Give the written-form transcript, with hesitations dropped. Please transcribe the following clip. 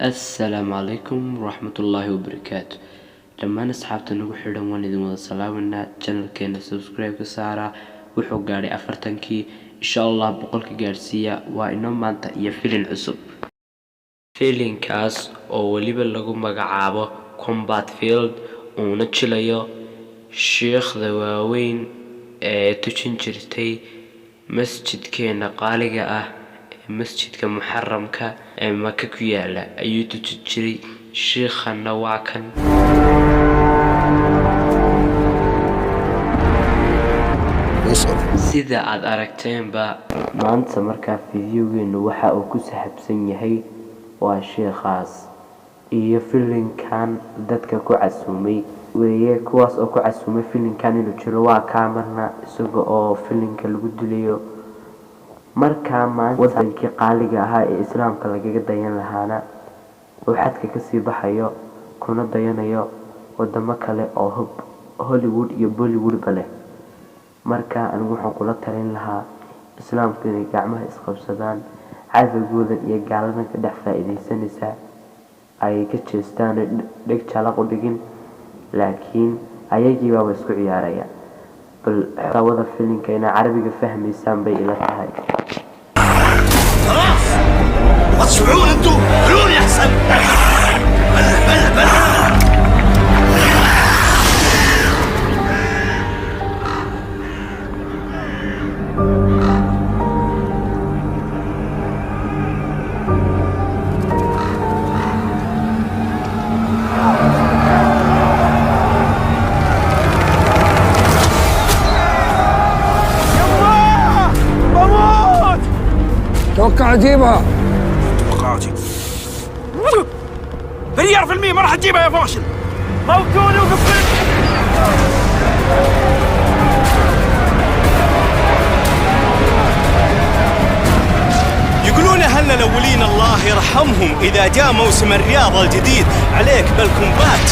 السلام عليكم ورحمة الله وبركاته. لما أصحابتنا نقول حرام والدين وصلاونا channel كنا subscribe كسارة وحق على أفرتنكي إن شاء الله بقولك جالسية وإنه maanta iyo filim cusub. filimkaas oo waliba lagu magacaabo compat field una jilayo sheekhda waaweyn ee tujin jirtay masjidkeena qaaliga ah masjidka muxaramka ee Maka ku yaala ayuu tujin jiray sheekhana waa kan sida aad aragteenba maanta markaa fiidiyogeenu waxa uu ku saabsan yahay waa sheekhaas iyo filimkan dadka ku casuumay weeye kuwaas oo ku casuumay filimkan inuu jiro waa kaamarna isaga oo filimka lagu dilayo markaa maanta wadankii qaaliga ahaa ee islaamka lagaga dayan lahaana oo xadka ka sii baxayo kuna dayanayo wadamo kale oo Hollywood iyo Bollywood bale markaa anigu waxaan kula talin lahaa islaamka inay gacmaha isqabsadaan cadawgooda iyo gaalada ka dhex faa'iideysanaysa ay ka jeestaan dhig jalaq u dhigin laakiin ayagii baa isku ciyaaraya bal xawada filimka inay carabiga fahmaysaan bay ila tahay واسمعون انتم قولوني احسن بلا توقع اجيبها توقعتي مليار في المية ما راح تجيبها يا فاشل موتوني وقفلت يقولون أهلنا الأولين الله يرحمهم إذا جاء موسم الرياضة الجديد عليك بالكومبات